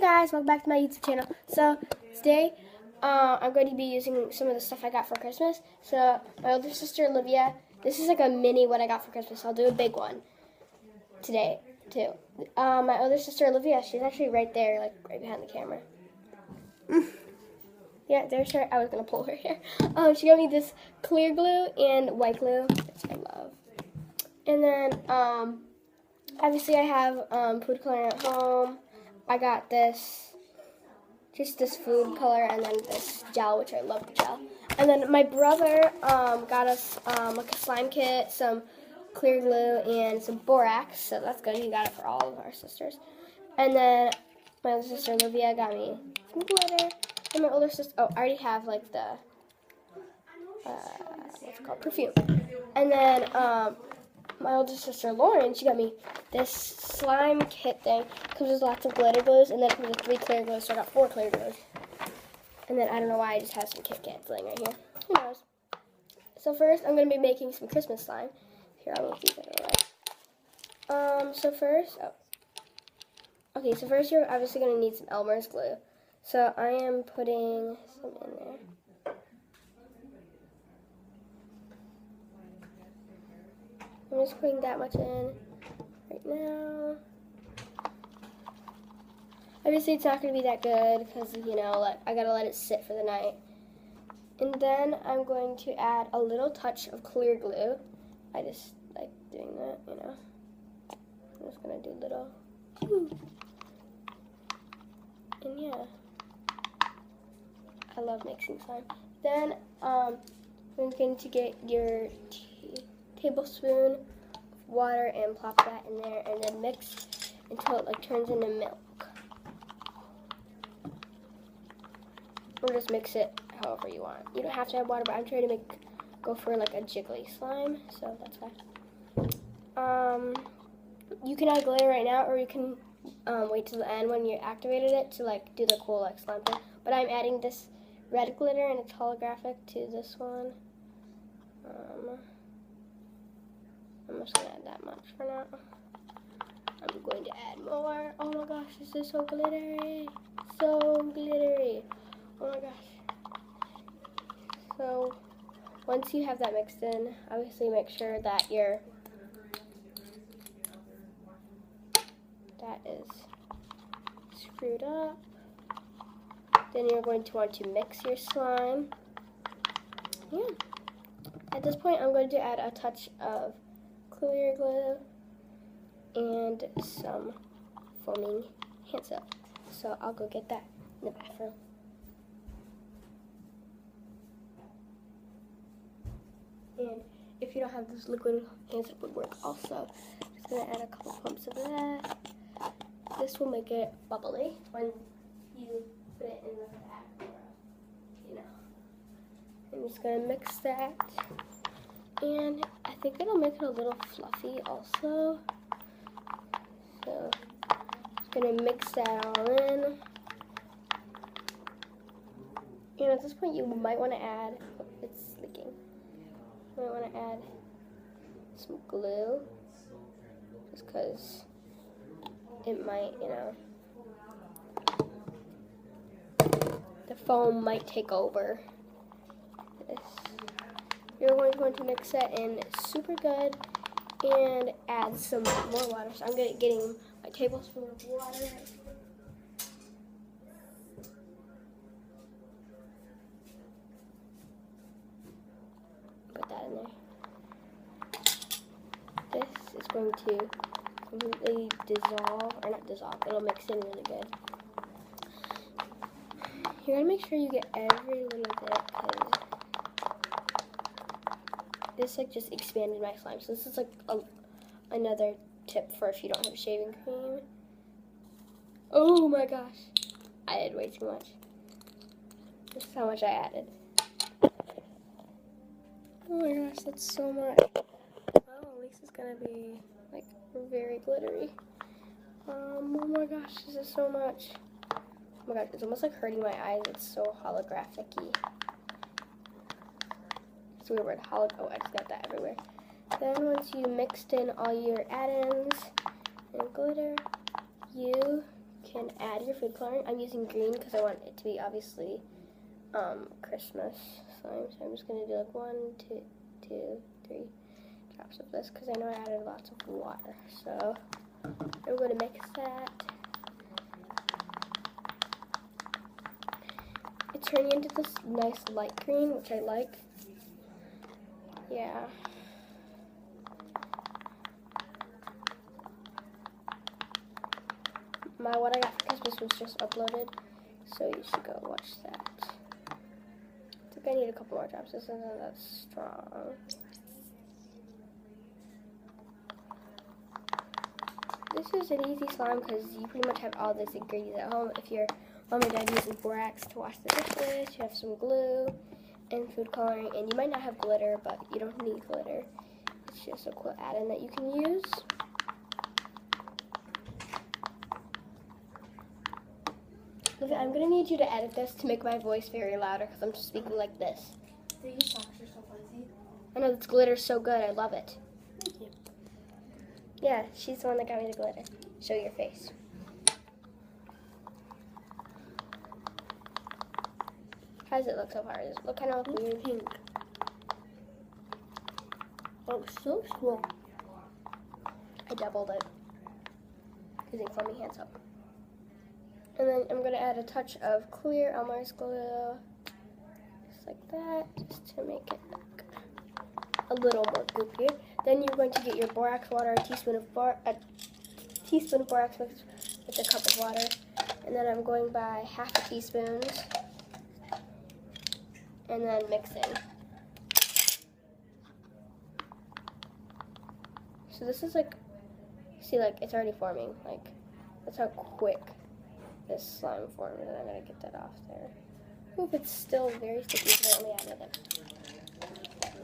guys, welcome back to my YouTube channel. So today I'm going to be using some of the stuff I got for Christmas. So my older sister Olivia, this is like a mini what I got for Christmas. I'll do a big one today too. My older sister Olivia, she's actually right there, like right behind the camera. Yeah, there's her. I was gonna pull her hair. She got me this clear glue and white glue, which I love. And then obviously I have food coloring at home. I got this, just this food color, and then this gel, which I love the gel. And then my brother got us like a slime kit, some clear glue, and some borax. So that's good. He got it for all of our sisters. And then my older sister Olivia got me some glitter. And my older sister, I already have like the what's it called, perfume. And then my older sister Lauren, she got me this slime kit thing. Comes with lots of glitter glues, and then it comes with 3 clear glues, so I got 4 clear glues. And then I don't know why I just have some Kit Kat laying right here. Who knows? So first, I'm going to be making some Christmas slime. Here, I'll move these out of the way. So first you're obviously going to need some Elmer's glue. So I am putting some in there. I'm just putting that much in right now. Obviously, it's not going to be that good because, you know, like, I got to let it sit for the night. And then I'm going to add a little touch of clear glue. I just like doing that, you know. I'm just going to do little. And yeah. I love mixing slime. Then I'm going to get your tablespoon of water and plop that in there, and then mix until it like turns into milk. Or just mix it however you want. You don't have to add water, but I'm trying to go for like a jiggly slime, so that's why. You can add glitter right now, or you can wait till the end when you activated it to like do the cool like slime thing. But I'm adding this red glitter, and it's holographic, to this one. I'm just gonna add that much for now. I'm going to add more. Oh my gosh, this is so glittery. So glittery. Oh my gosh. So once you have that mixed in, obviously make sure that that is screwed up. Then you're going to want to mix your slime. Yeah. At this point, I'm going to add a touch of clear glue and some foaming hand soap. So I'll go get that in the bathroom. And if you don't have this liquid, hand soap would work also. Just gonna add a couple pumps of that. This will make it bubbly when you put it in the bag, you know. I'm just gonna mix that. And I think it'll make it a little fluffy also. So just gonna mix that all in. And at this point you might want to add, oh, it's leaking. You might want to add some glue, just because it might, you know, the foam might take over this. You're going to mix that in super good and add some more water. So I'm getting my tablespoon of water. Put that in there. This is going to completely dissolve, or not dissolve, it'll mix in really good. You're going to make sure you get every little bit, because this like just expanded my slime. So this is like another tip for if you don't have shaving cream. Oh my gosh, I added way too much. This is how much I added. Oh my gosh, that's so much. Well, at least it's gonna be like very glittery. Oh my gosh, this is so much. Oh my gosh, it's almost like hurting my eyes. It's so holographic-y. It's a weird word, oh, I just got that everywhere. Then once you mixed in all your add-ins and glitter, you can add your food coloring. I'm using green because I want it to be obviously Christmas slime. So I'm just going to do like 1, 2, 3 drops of this because I know I added lots of water. So I'm going to mix that. It's turning into this nice light green, which I like. Yeah. My What I Got for Christmas was just uploaded, so you should go watch that. I think I need a couple more drops. This isn't that strong. This is an easy slime because you pretty much have all this ingredients at home. If your mom or dad uses borax to wash the dishes, you have some glue and food coloring, and you might not have glitter, but you don't need glitter. It's just a cool add-in that you can use. I'm going to need you to edit this to make my voice very louder because I'm just speaking like this. These socks are so fuzzy. I know this glitter's so good. I love it. Thank you. Yeah, she's the one that got me the glitter. Show your face. How does it look so far? Does it look kind of weird? Pink. Oh, so cool. I doubled it using foamy hand soap. And then I'm going to add a touch of clear Elmer's glue, just like that, just to make it look a little more goopy. Then you're going to get your borax water, a teaspoon of borax mixed with a cup of water. And then I'm going by half a teaspoon, and then mixing. So this is like, see, like it's already forming. Like, that's how quick this slime formed, and I'm going to get that off there. Ooh, it's still very sticky, so I only add another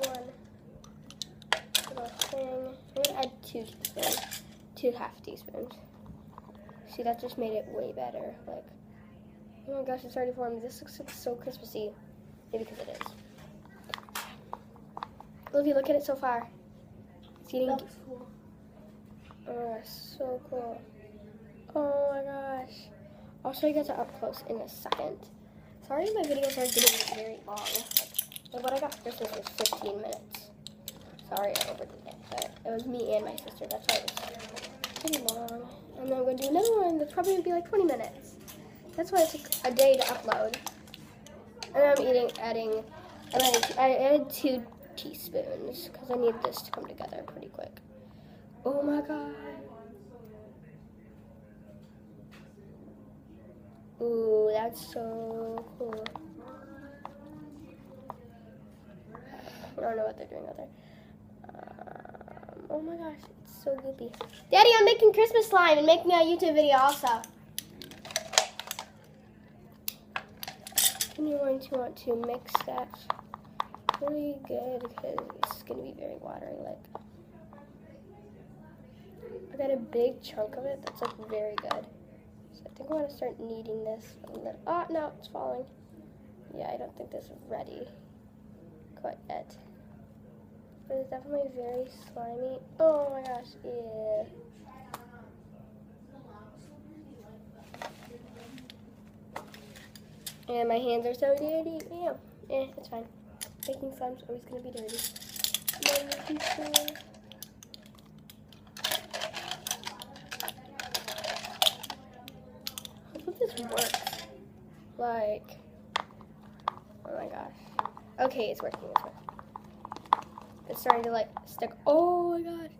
one little thing. I'm going to add 2 teaspoons, 2 half teaspoons. See, that just made it way better. Like, oh my gosh, it's already formed. This looks like so Christmassy. Maybe because it is. Olivia, look at it so far. It's getting... That looks cool. Oh, that's so cool. Oh my gosh. I'll show you guys up close in a second. Sorry my videos are getting very long. Like What I Got for Christmas was 15 minutes. Sorry I overdid it, but it was me and my sister. That's why it was pretty long. And then I'm going to do another one that's probably going to be like 20 minutes. That's why it took a day to upload. And I added 2 teaspoons because I need this to come together pretty quick. Oh my god. Ooh, that's so cool. I don't know what they're doing out there. Oh my gosh, it's so goopy. Daddy, I'm making Christmas slime and making a YouTube video also. And you're going to want to mix that really good because it's going to be very watery. Like, I got a big chunk of it that's like very good. So I think I want to start kneading this a little. Oh, no, it's falling. Yeah, I don't think this is ready quite yet. But it's definitely very slimy. Oh my gosh, yeah. And my hands are so dirty. Yeah, it's fine. Baking slime's always going to be dirty. Hope this works. Like, oh my gosh. Okay, it's working. It's starting to like stick. Oh my god.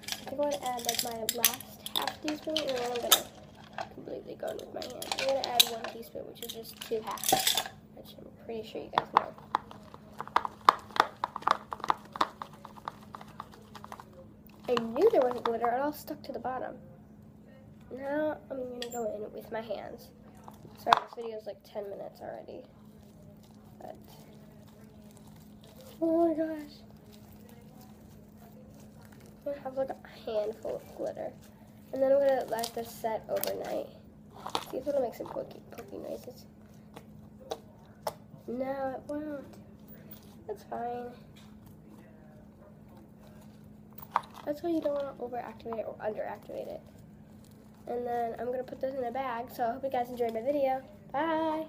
I think I want to add like my last half teaspoon, and then I'm going to completely go in with my hand. I'm going to add 1 teaspoon, which is just 2 halves, which I'm pretty sure you guys know. I knew there wasn't glitter. It all stuck to the bottom. Now I'm going to go in with my hands. Sorry, this video is like 10 minutes already. But, oh my gosh. I'm going to have like a handful of glitter. And then I'm going to let this set overnight. See if it'll make some pokey noises. No, it won't. That's fine. That's why you don't want to overactivate it or underactivate it. And then I'm going to put this in a bag. So I hope you guys enjoyed my video. Bye.